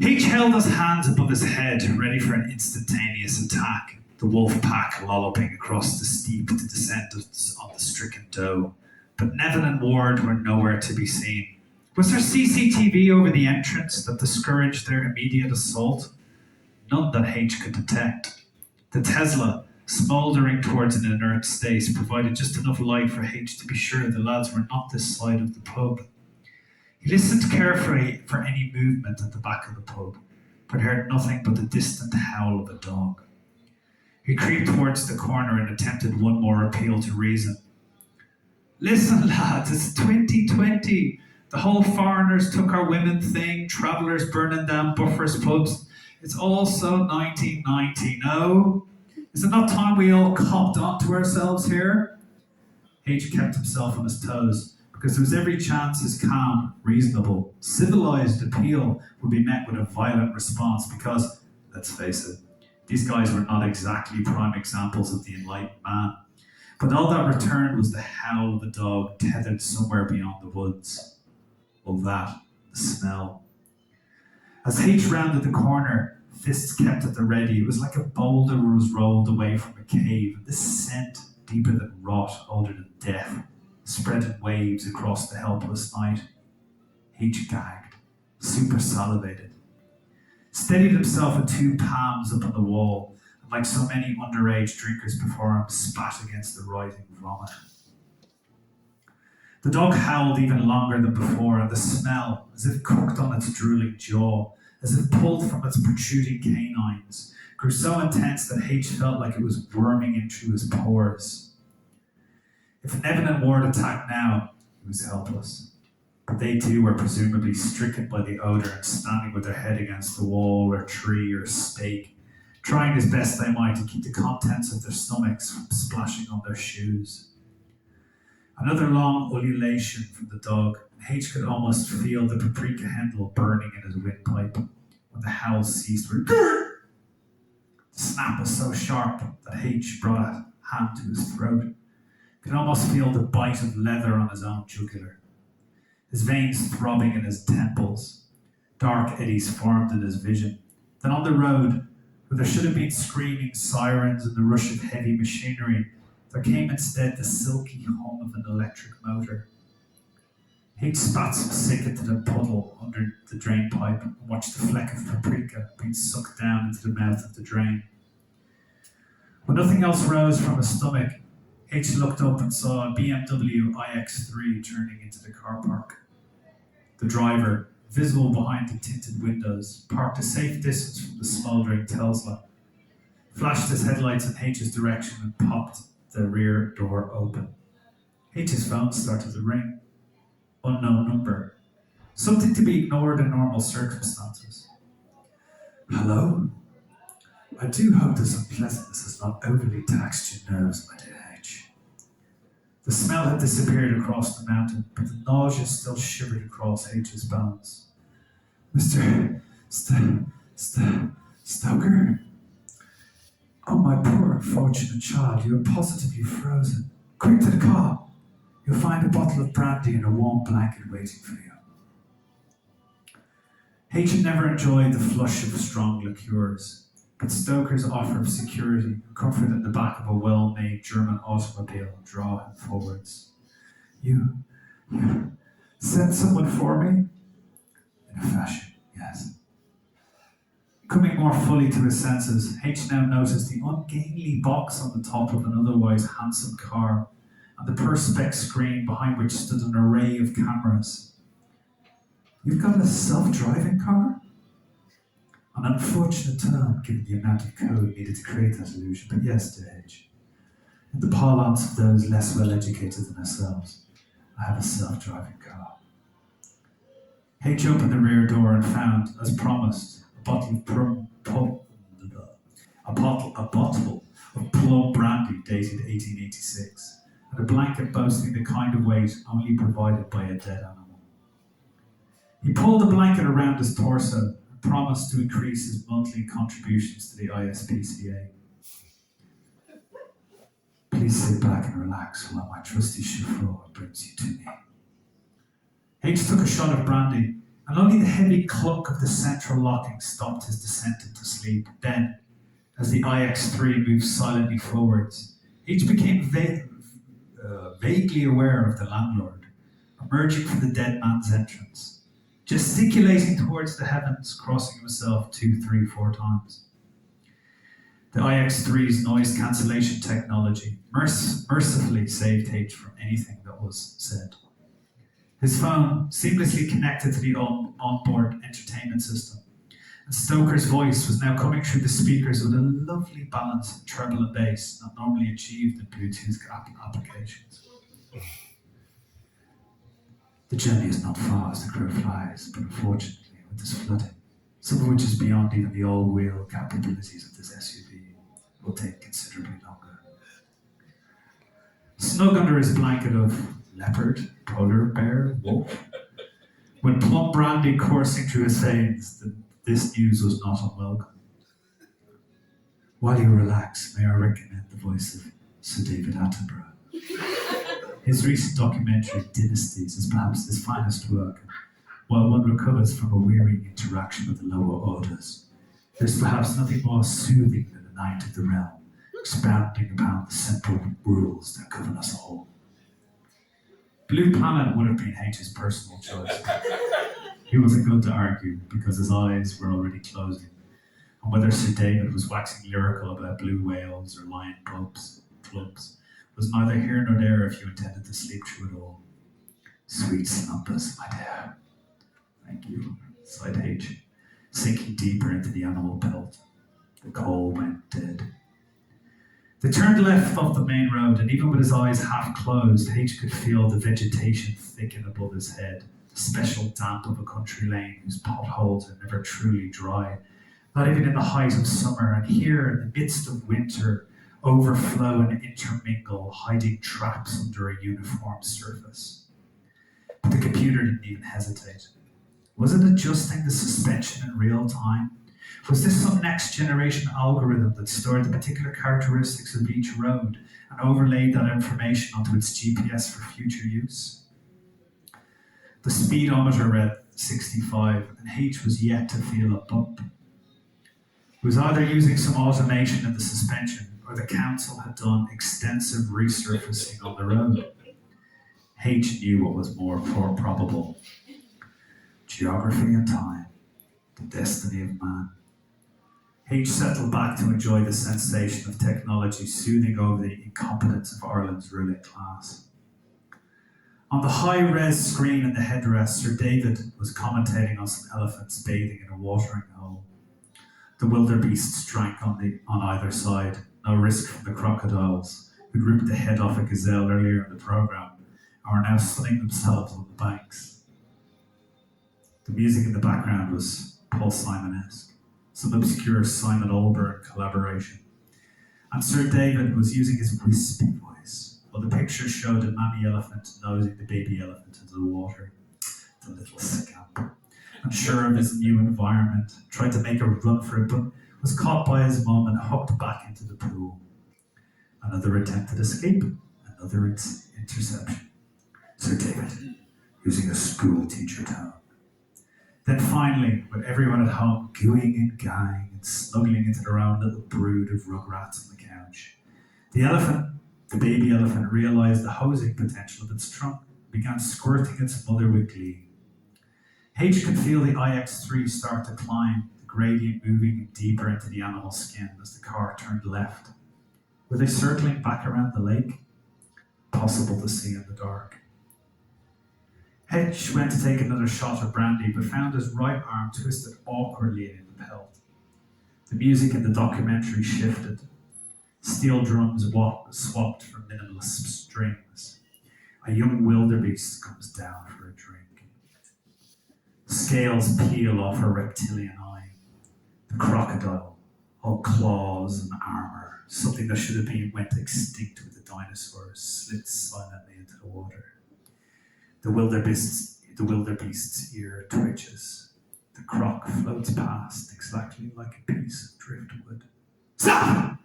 H held his hands above his head, ready for an instantaneous attack, the wolf pack lolloping across the steep descent on the stricken doe. But Neville and Ward were nowhere to be seen. Was there CCTV over the entrance that discouraged their immediate assault? None that H could detect. The Tesla, smouldering towards an inert state, provided just enough light for H to be sure the lads were not this side of the pub. He listened carefully for any movement at the back of the pub, but heard nothing but the distant howl of a dog. He creeped towards the corner and attempted one more appeal to reason. Listen, lads, it's 2020. The whole foreigners took our women thing, travellers burning down buffers pubs. It's all so 1990, no? Is it not time we all copped onto ourselves here? H kept himself on his toes, because there was every chance his calm, reasonable, civilized appeal would be met with a violent response because, let's face it, these guys were not exactly prime examples of the enlightened man. But all that returned was the howl of a dog tethered somewhere beyond the woods. All that, the smell. As H rounded the corner, fists kept at the ready, it was like a boulder was rolled away from a cave, and this scent, deeper than rot, older than death, spread in waves across the helpless night. H gagged, super salivated, steadied himself with two palms up on the wall, and like so many underage drinkers before him, spat against the rising vomit. The dog howled even longer than before, and the smell, as if cooked on its drooling jaw, as if pulled from its protruding canines, grew so intense that H felt like it was worming in through his pores. If Nevin and Ward attacked now, he was helpless. But they too were presumably stricken by the odour and standing with their head against the wall or tree or stake, trying as best they might to keep the contents of their stomachs from splashing on their shoes. Another long ululation from the dog, and H could almost feel the paprika handle burning in his windpipe when the howl ceased. The snap was so sharp that H brought a hand to his throat. Could almost feel the bite of leather on his own jugular. His veins throbbing in his temples. Dark eddies formed in his vision. Then on the road, where there should have been screaming sirens and the rush of heavy machinery, there came instead the silky hum of an electric motor. H spat some sick into the puddle under the drain pipe and watched the fleck of paprika being sucked down into the mouth of the drain. When nothing else rose from his stomach, H looked up and saw a BMW iX3 turning into the car park. The driver, visible behind the tinted windows, parked a safe distance from the smouldering Tesla, flashed his headlights in H's direction and popped the rear door open. H's phone started to ring. Unknown number. Something to be ignored in normal circumstances. Hello? I do hope this unpleasantness has not overly taxed your nerves, my dear H. The smell had disappeared across the mountain, but the nausea still shivered across H's bones. Mr. Stoker? Oh, my poor unfortunate child, you are positively frozen. Quick to the car. You'll find a bottle of brandy and a warm blanket waiting for you. H had never enjoyed the flush of strong liqueurs, but Stoker's offer of security and comfort in the back of a well-made German automobile draw him forwards. You sent someone for me? In a fashion, yes. Coming more fully to his senses, H now noticed the ungainly box on the top of an otherwise handsome car, and the perspex screen behind which stood an array of cameras. You've got a self-driving car? An unfortunate term, given the amount of code needed to create that illusion, but yes, dear H. In the parlance of those less well-educated than ourselves, I have a self-driving car. H opened the rear door and found, as promised, a bottle of plum brandy dated 1886, and a blanket boasting the kind of weight only provided by a dead animal. He pulled the blanket around his torso and promised to increase his monthly contributions to the ISPCA. Please sit back and relax while my trusty chauffeur brings you to me. H took a shot of brandy, and only the heavy clunk of the central locking stopped his descent into sleep. Then, as the IX-3 moved silently forwards, H became vaguely aware of the landlord, emerging from the dead man's entrance, gesticulating towards the heavens, crossing himself 2, 3, 4 times. The IX-3's noise cancellation technology mercifully saved H from anything that was said. His phone seamlessly connected to the onboard entertainment system, and Stoker's voice was now coming through the speakers with a lovely balance of treble and bass not normally achieved in Bluetooth applications. The journey is not far as the crow flies, but unfortunately, with this flooding, some of which is beyond even the all-wheel capabilities of this SUV, will take considerably longer. Snug under his blanket of leopard, polar bear, wolf, with plum brandy coursing through his veins, this news was not unwelcome. While you relax, may I recommend the voice of Sir David Attenborough. His recent documentary, Dynasties, is perhaps his finest work. While one recovers from a wearying interaction with the lower orders, there's perhaps nothing more soothing than a night of the realm, expounding upon the simple rules that govern us all. Blue Planet would have been H's personal choice. He wasn't going to argue because his eyes were already closing, and whether Sir David was waxing lyrical about blue whales or lion clubs was neither here nor there if you intended to sleep through it all. Sweet slumbers, my dear. Thank you, sighed H, sinking deeper into the animal pelt. The coal went dead. They turned left off the main road, and even with his eyes half closed, H could feel the vegetation thicken above his head, the special damp of a country lane whose potholes are never truly dry, not even in the height of summer, and here, in the midst of winter, overflow and intermingle, hiding traps under a uniform surface. But the computer didn't even hesitate. Was it adjusting the suspension in real time? Was this some next generation algorithm that stored the particular characteristics of each road and overlaid that information onto its GPS for future use? The speedometer read 65, and H was yet to feel a bump. It was either using some automation in the suspension, or the council had done extensive resurfacing on the road. H knew what was more probable. Geography and time, the destiny of man. H settled back to enjoy the sensation of technology soothing over the incompetence of Ireland's ruling class. On the high-res screen in the headrest, Sir David was commentating on some elephants bathing in a watering hole. The wildebeests drank on either side, no risk from the crocodiles, who'd ripped the head off a gazelle earlier in the programme and were now sunning themselves on the banks. The music in the background was Paul Simon-esque, some obscure Simon Alburn collaboration. And Sir David was using his wispy voice, while the picture showed a mammy elephant nosing the baby elephant into the water. The little scamp, unsure of his new environment, tried to make a run for it, but was caught by his mum and hooked back into the pool. Another attempted escape, another interception. Sir David, using a school teacher tone. Then finally, with everyone at home gooing and guying and snuggling into their own little brood of rugrats on the couch, the baby elephant realized the hosing potential of its trunk and began squirting its mother with glee. H could feel the IX-3 start to climb, the gradient moving deeper into the animal's skin as the car turned left. Were they circling back around the lake? Possible to see in the dark. H went to take another shot of brandy, but found his right arm twisted awkwardly in the pelt. The music in the documentary shifted. Steel drums swapped for minimalist strings. A young wildebeest comes down for a drink. Scales peel off her reptilian eye. The crocodile, all claws and armor, something that should have went extinct with the dinosaurs, slips silently into the water. The wildebeest's ear twitches. The croc floats past exactly like a piece of driftwood. Stop!